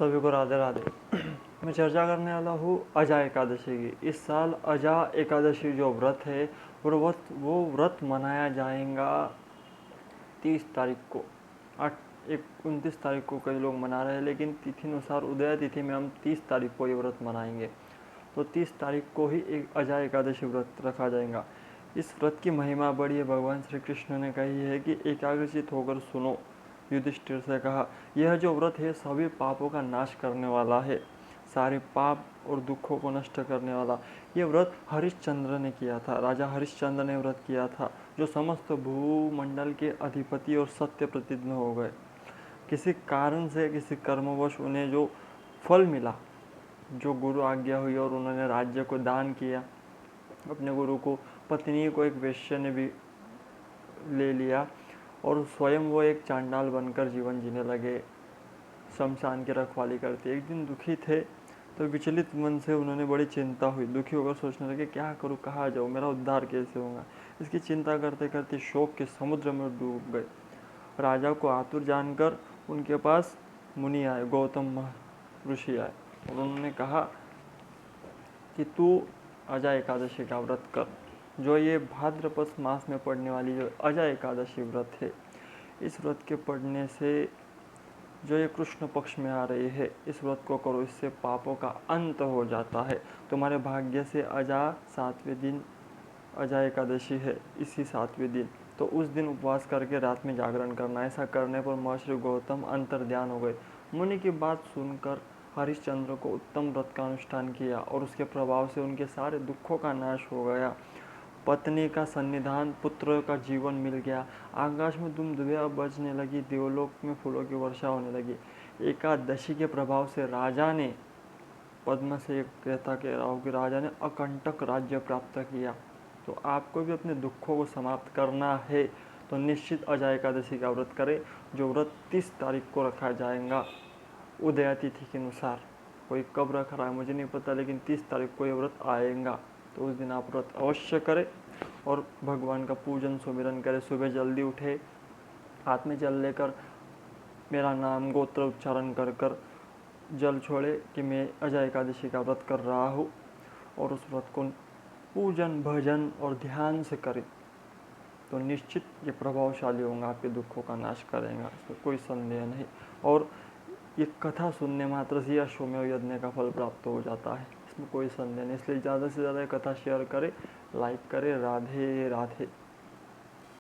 सभी को राधे राधे। मैं चर्चा करने वाला हूँ अजा एकादशी की। इस साल अजा एकादशी जो व्रत है वो व्रत मनाया जाएगा 30 तारीख को। 29 तारीख को कई लोग मना रहे हैं, लेकिन तिथि अनुसार उदय तिथि में हम 30 तारीख को ये व्रत मनाएंगे। तो 30 तारीख को ही एक अजा एकादशी व्रत रखा जाएगा। इस व्रत की महिमा बड़ी है। भगवान श्री कृष्ण ने कही है कि एकाग्रचित होकर सुनो। युधिष्ठिर से कहा, यह जो व्रत है सभी पापों का नाश करने वाला है, सारे पाप और दुखों को नष्ट करने वाला। यह व्रत हरिश्चंद्र ने किया था। राजा हरिश्चंद्र ने व्रत किया था, जो समस्त भूमंडल के अधिपति और सत्य प्रतिज्ञ हो गए। किसी कारण से, किसी कर्मवश उन्हें जो फल मिला, जो गुरु आज्ञा हुई और उन्होंने राज्य को दान किया, अपने गुरु को, पत्नी को एक वेश्या ने भी ले लिया और स्वयं वो एक चांडाल बनकर जीवन जीने लगे, शमशान की रखवाली करते। एक दिन दुखी थे तो विचलित मन से उन्होंने बड़ी चिंता हुई। दुखी होकर सोचने लगे, क्या करूँ, कहाँ जाऊँ, मेरा उद्धार कैसे होगा। इसकी चिंता करते करते शोक के समुद्र में डूब गए। राजा को आतुर जानकर उनके पास मुनि आए, गौतम ऋषि आए, और उन्होंने कहा कि तू अजा एकादशी का व्रत कर। जो ये भाद्रपद मास में पड़ने वाली जो अजा एकादशी व्रत है, इस व्रत के पढ़ने से जो ये कृष्ण पक्ष में आ रही है, इस व्रत को करो, इससे पापों का अंत हो जाता है। तुम्हारे भाग्य से अजा 7वें दिन अजा एकादशी है, इसी 7वें दिन, तो उस दिन उपवास करके रात में जागरण करना। ऐसा करने पर महर्षि गौतम अंतर्ध्यान हो गए। मुनि की बात सुनकर हरिश्चंद्र को उत्तम व्रत का अनुष्ठान किया और उसके प्रभाव से उनके सारे दुखों का नाश हो गया। पत्नी का सन्निधान, पुत्र का जीवन मिल गया। आकाश में धूमधुबियां बजने लगी, देवलोक में फूलों की वर्षा होने लगी। एकादशी के प्रभाव से राजा ने, पद्म से कहता कह रहा हूँ कि राजा ने अकंटक राज्य प्राप्त किया। तो आपको भी अपने दुखों को समाप्त करना है तो निश्चित अजा एकादशी का व्रत करें, जो व्रत 30 तारीख को रखा जाएगा उदय तिथि के अनुसार। कोई कब रख रहा है मुझे नहीं पता, लेकिन 30 तारीख को ये व्रत आएगा, तो उस दिन आप व्रत अवश्य करें और भगवान का पूजन सुमिरन करें। सुबह जल्दी उठे, हाथ में जल लेकर मेरा नाम गोत्र उच्चारण कर कर जल छोड़े कि मैं अजा एकादशी का व्रत कर रहा हूँ, और उस व्रत को पूजन भजन और ध्यान से करें तो निश्चित ये प्रभावशाली होगा, आपके दुखों का नाश करेगा, इसमें कोई संदेह नहीं। और ये कथा सुनने मात्र से अश्वमेध यज्ञ का फल प्राप्त हो जाता है, इसमें कोई संदेह नहीं। इसलिए ज़्यादा से ज़्यादा कथा शेयर करें, लाइक करें। राधे राधे।